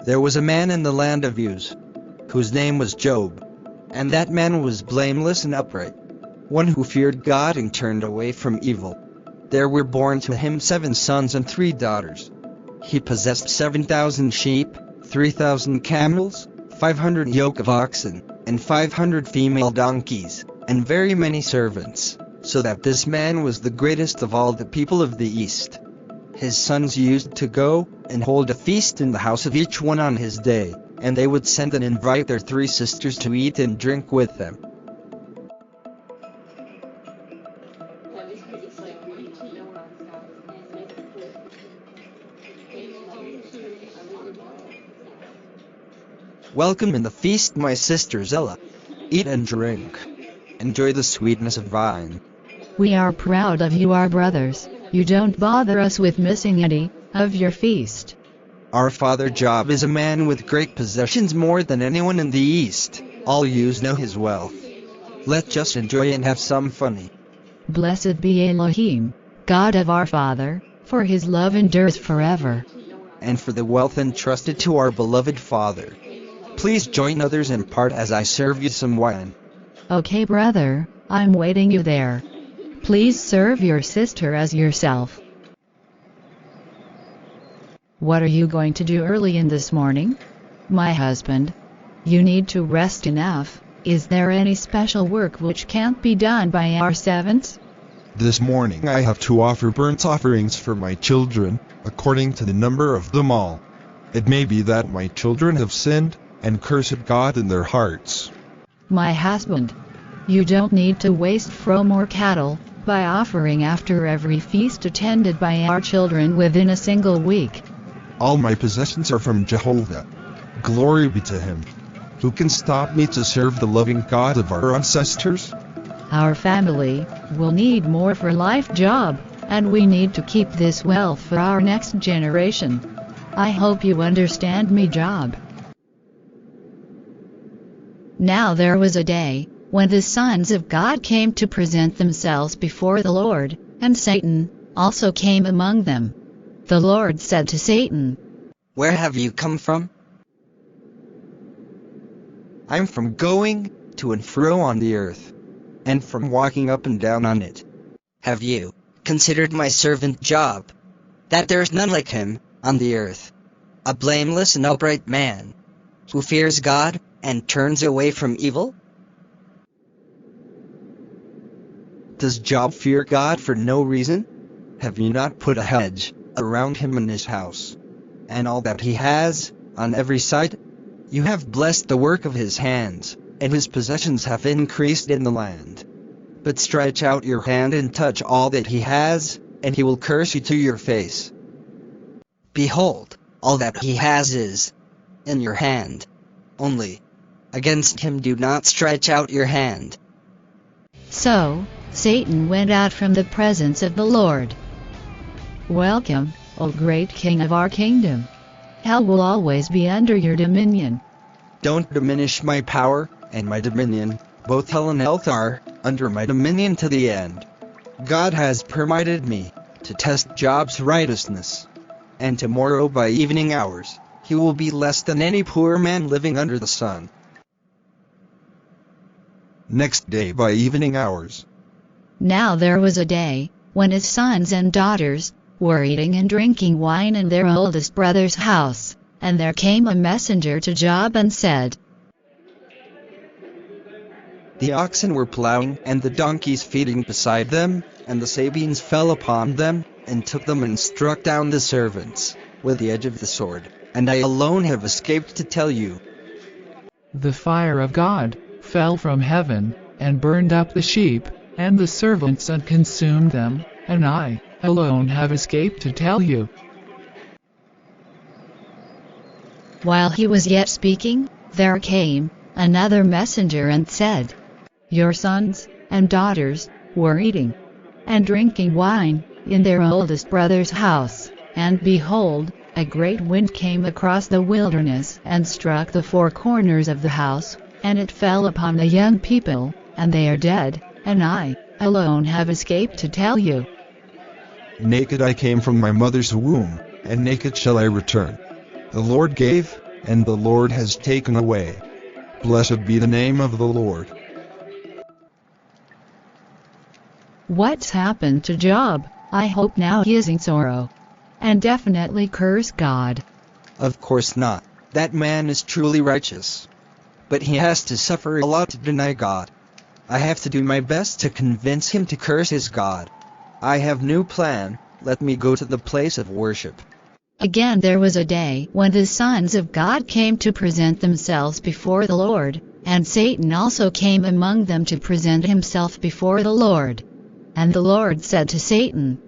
There was a man in the land of Uz, whose name was Job, and that man was blameless and upright, one who feared God and turned away from evil. There were born to him 7 sons and 3 daughters. He possessed 7,000 sheep, 3,000 camels, 500 yoke of oxen, and 500 female donkeys, and very many servants, so that this man was the greatest of all the people of the East. His sons used to go and hold a feast in the house of each one on his day, and they would send and invite their 3 sisters to eat and drink with them. Welcome in the feast, my sister Zella. Eat and drink. Enjoy the sweetness of wine. We are proud of you, our brothers. You don't bother us with missing any of your feast. Our father Job is a man with great possessions, more than anyone in the East. All yous know his wealth. Let's just enjoy and have some funny. Blessed be Elohim, God of our father, for his love endures forever. And for the wealth entrusted to our beloved father. Please join others in part as I serve you some wine. Okay, brother, I'm waiting you there. Please serve your sister as yourself. What are you going to do early in this morning? My husband, you need to rest enough. Is there any special work which can't be done by our servants? This morning I have to offer burnt offerings for my children, according to the number of them all. It may be that my children have sinned and cursed God in their hearts. My husband, you don't need to waste from or cattle by offering after every feast attended by our children within a single week. All my possessions are from Jehovah. Glory be to him. Who can stop me to serve the loving God of our ancestors? Our family will need more for life, Job, and we need to keep this wealth for our next generation. I hope you understand me, Job. Now there was a day when the sons of God came to present themselves before the Lord, and Satan also came among them. The Lord said to Satan, Where have you come from? I'm from going to and fro on the earth, and from walking up and down on it. Have you considered my servant Job, that there's none like him on the earth, a blameless and upright man, who fears God and turns away from evil? Does Job fear God for no reason? Have you not put a hedge around him and his house, and all that he has, on every side? You have blessed the work of his hands, and his possessions have increased in the land. But stretch out your hand and touch all that he has, and he will curse you to your face. Behold, all that he has is in your hand. Only against him do not stretch out your hand. So Satan went out from the presence of the Lord. Welcome, O great King of our kingdom. Hell will always be under your dominion. Don't diminish my power and my dominion. Both hell and earth are under my dominion to the end. God has permitted me to test Job's righteousness, and tomorrow by evening hours he will be less than any poor man living under the sun. Next day by evening hours. Now there was a day when his sons and daughters were eating and drinking wine in their oldest brother's house, and there came a messenger to Job and said, The oxen were plowing and the donkeys feeding beside them, and the Sabines fell upon them, and took them and struck down the servants with the edge of the sword, and I alone have escaped to tell you. The fire of God fell from heaven, and burned up the sheep, and the servants, and consumed them, and I alone have escaped to tell you. While he was yet speaking, there came another messenger and said, Your sons and daughters were eating and drinking wine in their oldest brother's house, and behold, a great wind came across the wilderness and struck the 4 corners of the house, and it fell upon the young people, and they are dead, and I alone have escaped to tell you. Naked I came from my mother's womb, and naked shall I return. The Lord gave, and the Lord has taken away. Blessed be the name of the Lord. What's happened to Job? I hope now he is in sorrow. And definitely curse God. Of course not. That man is truly righteous. But he has to suffer a lot to deny God. I have to do my best to convince him to curse his God. I have new plan. Let me go to the place of worship. Again there was a day when the sons of God came to present themselves before the Lord, and Satan also came among them to present himself before the Lord. And the Lord said to Satan,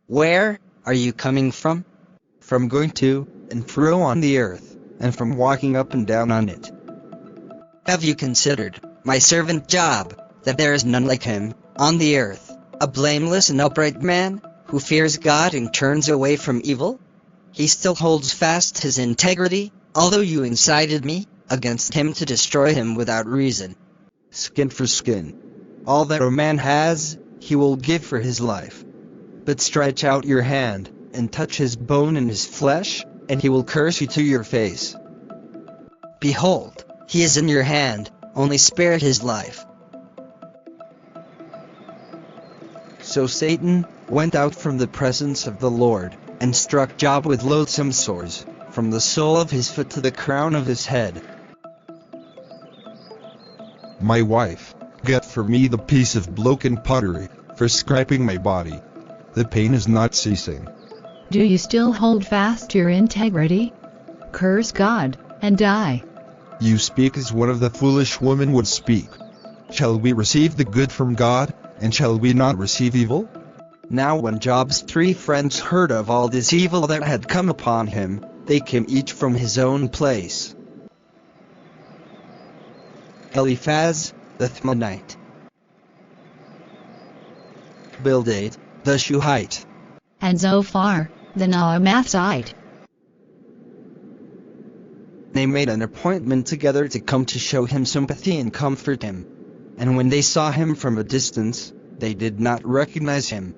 Where are you coming from? From going to and fro on the earth, and from walking up and down on it. Have you considered my servant Job, that there is none like him on the earth, a blameless and upright man, who fears God and turns away from evil? He still holds fast his integrity, although you incited me against him to destroy him without reason. Skin for skin. All that a man has, he will give for his life. But stretch out your hand, and touch his bone and his flesh, and he will curse you to your face. Behold, he is in your hand, only spare his life. So Satan went out from the presence of the Lord, and struck Job with loathsome sores, from the sole of his foot to the crown of his head. My wife, get for me the piece of broken pottery, for scraping my body. The pain is not ceasing. Do you still hold fast your integrity? Curse God, and die. You speak as one of the foolish women would speak. Shall we receive the good from God, and shall we not receive evil? Now when Job's 3 friends heard of all this evil that had come upon him, they came each from his own place. Eliphaz, the Themanite. Bildad, the Shuhite. And Zophar, the Naamathite. They made an appointment together to come to show him sympathy and comfort him. And when they saw him from a distance, they did not recognize him.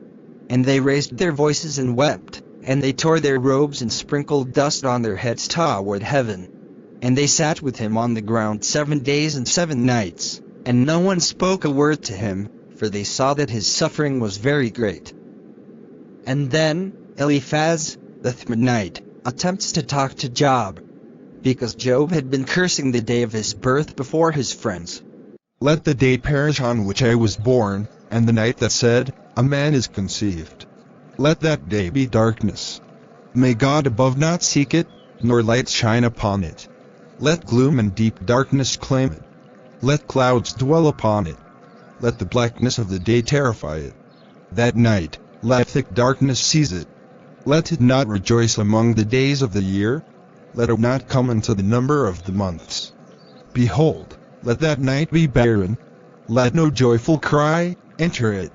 And they raised their voices and wept, and they tore their robes and sprinkled dust on their heads toward heaven. And they sat with him on the ground 7 days and 7 nights, and no one spoke a word to him, for they saw that his suffering was very great. And then Eliphaz, the Themanite, attempts to talk to Job, because Job had been cursing the day of his birth before his friends. Let the day perish on which I was born, and the night that said, a man is conceived. Let that day be darkness. May God above not seek it, nor light shine upon it. Let gloom and deep darkness claim it. Let clouds dwell upon it. Let the blackness of the day terrify it. That night, let thick darkness seize it. Let it not rejoice among the days of the year. Let it not come into the number of the months. Behold, let that night be barren. Let no joyful cry enter it.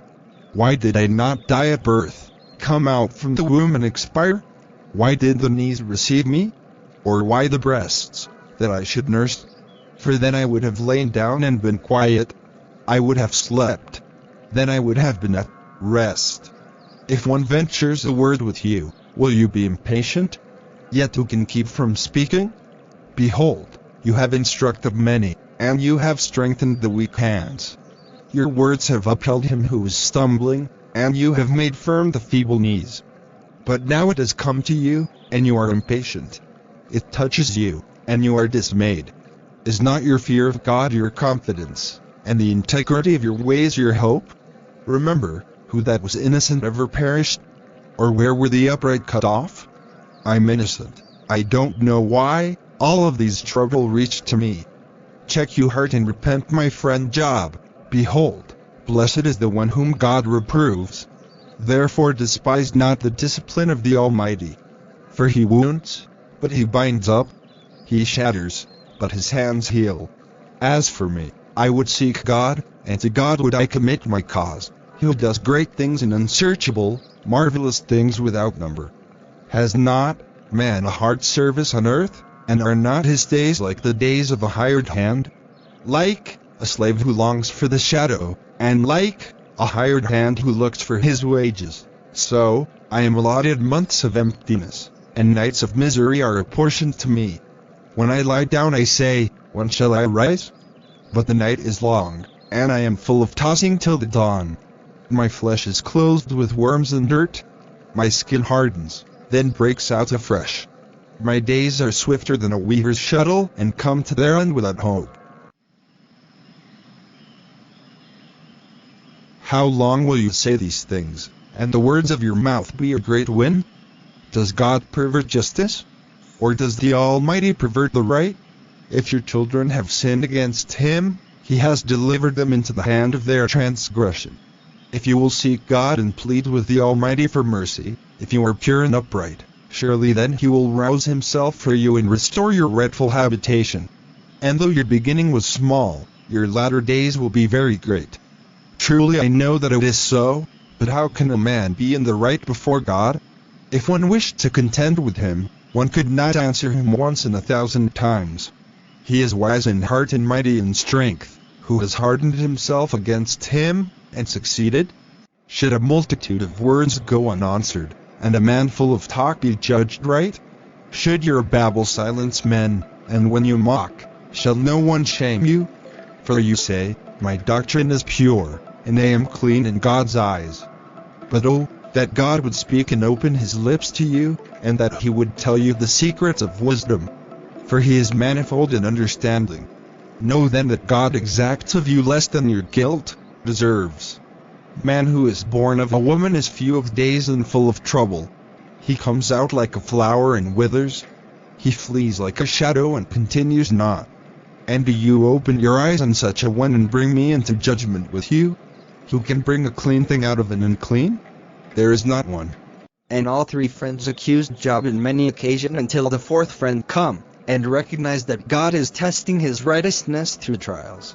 Why did I not die at birth, come out from the womb and expire? Why did the knees receive me? Or why the breasts, that I should nurse? For then I would have lain down and been quiet. I would have slept. Then I would have been at rest. If one ventures a word with you, will you be impatient? Yet who can keep from speaking? Behold, you have instructed many, and you have strengthened the weak hands. Your words have upheld him who is stumbling, and you have made firm the feeble knees. But now it has come to you, and you are impatient. It touches you, and you are dismayed. Is not your fear of God your confidence, and the integrity of your ways your hope? Remember, who that was innocent ever perished? Or where were the upright cut off? I'm innocent. I don't know why all of these trouble reached to me. Check your heart and repent, my friend Job. Behold, blessed is the one whom God reproves. Therefore despise not the discipline of the Almighty. For he wounds, but he binds up. He shatters, but his hands heal. As for me, I would seek God, and to God would I commit my cause. Who does great things and unsearchable, marvelous things without number. Has not man a hard service on earth, and are not his days like the days of a hired hand? Like a slave who longs for the shadow, and like a hired hand who looks for his wages, so I am allotted months of emptiness, and nights of misery are apportioned to me. When I lie down I say, when shall I rise? But the night is long, and I am full of tossing till the dawn. My flesh is clothed with worms and dirt. My skin hardens, then breaks out afresh. My days are swifter than a weaver's shuttle, and come to their end without hope. How long will you say these things, and the words of your mouth be a great wind? Does God pervert justice? Or does the Almighty pervert the right? If your children have sinned against him, he has delivered them into the hand of their transgression. If you will seek God and plead with the Almighty for mercy, if you are pure and upright, surely then he will rouse himself for you and restore your rightful habitation. And though your beginning was small, your latter days will be very great. Truly I know that it is so, but how can a man be in the right before God? If one wished to contend with him, one could not answer him once in 1,000 times. He is wise in heart and mighty in strength, who has hardened himself against him, and succeeded? Should a multitude of words go unanswered, and a man full of talk be judged right? Should your babble silence men, and when you mock, shall no one shame you? For you say, my doctrine is pure, and I am clean in God's eyes. But oh, that God would speak and open his lips to you, and that he would tell you the secrets of wisdom. For he is manifold in understanding. Know then that God exacts of you less than your guilt deserves. Man who is born of a woman is few of days and full of trouble. He comes out like a flower and withers. He flees like a shadow and continues not. And do you open your eyes on such a one and bring me into judgment with you? Who can bring a clean thing out of an unclean? There is not one. And all three friends accused Job in many occasions until the fourth friend come, and recognized that God is testing his righteousness through trials.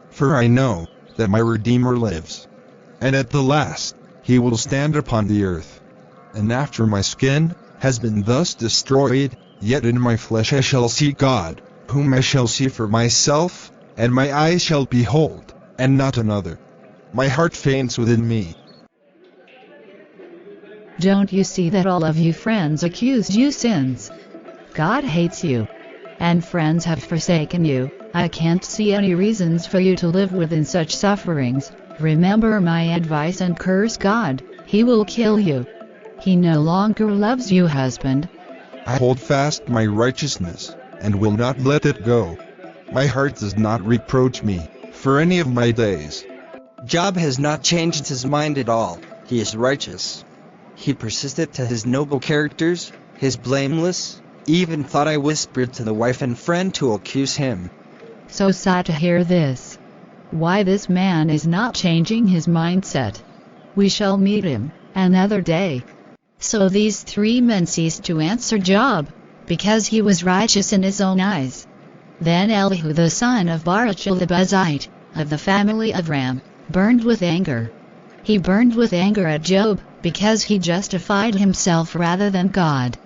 For I know that my Redeemer lives, and at the last he will stand upon the earth. And after my skin has been thus destroyed, yet in my flesh I shall see God, whom I shall see for myself, and my eyes shall behold, and not another. My heart faints within me. Don't you see that all of you friends accused you sins? God hates you. And friends have forsaken you. I can't see any reasons for you to live within such sufferings. Remember my advice and curse God. He will kill you. He no longer loves you, husband. I hold fast my righteousness, and will not let it go. My heart does not reproach me for any of my days. Job has not changed his mind at all. He is righteous. He persisted to his noble characters, his blameless, even thought I whispered to the wife and friend to accuse him. So sad to hear this. Why this man is not changing his mindset. We shall meet him another day. So these three men ceased to answer Job, because he was righteous in his own eyes. Then Elihu the son of Barachel the Buzite, of the family of Ram, burned with anger. He burned with anger at Job, because he justified himself rather than God.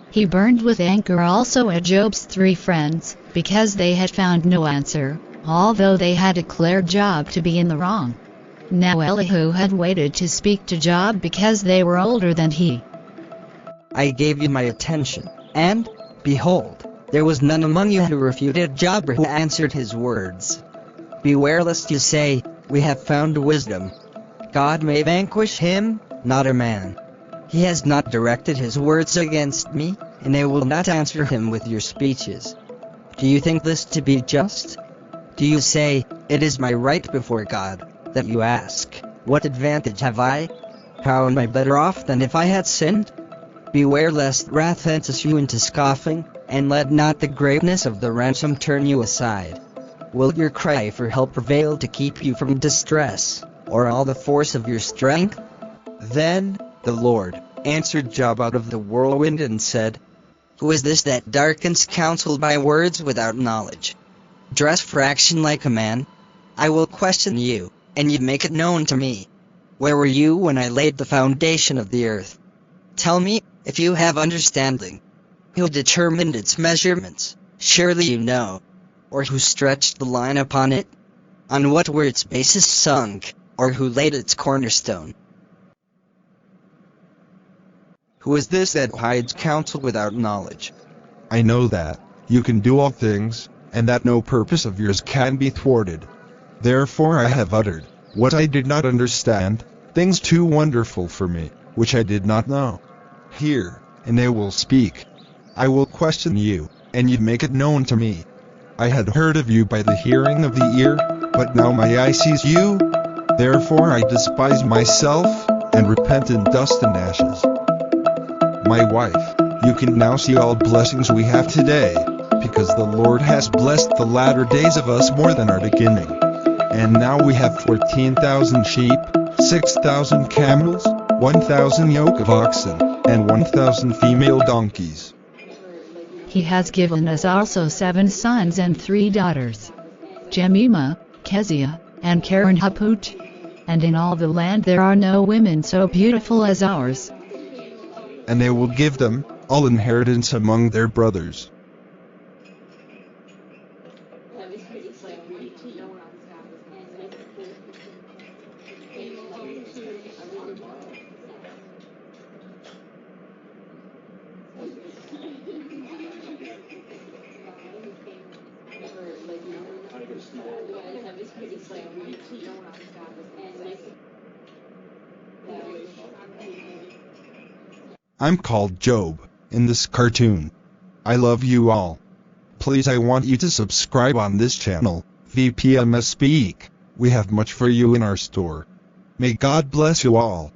He burned with anger also at Job's three friends, because they had found no answer, although they had declared Job to be in the wrong. Now Elihu had waited to speak to Job because they were older than he. I gave you my attention, and, behold, there was none among you who refuted Job or who answered his words. Beware lest you say, we have found wisdom. God may vanquish him, not a man. He has not directed his words against me, and I will not answer him with your speeches. Do you think this to be just? Do you say, it is my right before God, that you ask, what advantage have I? How am I better off than if I had sinned? Beware lest wrath enters you into scoffing, and let not the greatness of the ransom turn you aside. Will your cry for help prevail to keep you from distress, or all the force of your strength? Then the Lord answered Job out of the whirlwind and said, Who is this that darkens counsel by words without knowledge? Dress for action like a man. I will question you, and you make it known to me. Where were you when I laid the foundation of the earth? Tell me, if you have understanding. Who determined its measurements? Surely you know. Or who stretched the line upon it? On what were its bases sunk, or who laid its cornerstone? Who is this that hides counsel without knowledge? I know that, You can do all things, and that no purpose of yours can be thwarted. Therefore I have uttered what I did not understand, things too wonderful for me, which I did not know. Hear, and I will speak. I will question you, and you make it known to me. I had heard of you by the hearing of the ear, but now my eye sees you. Therefore I despise myself, and repent in dust and ashes. My wife, you can now see all blessings we have today, because the Lord has blessed the latter days of us more than our beginning. And now we have 14,000 sheep, 6,000 camels, 1,000 yoke of oxen, and 1,000 female donkeys. He has given us also 7 sons and 3 daughters, Jemima, Keziah, and Karen Haput. And in all the land there are no women so beautiful as ours. And they will give them all inheritance among their brothers. I'm called Job in this cartoon. I love you all. Please, I want you to subscribe on this channel, VPMS Speak. We have much for you in our store. May God bless you all.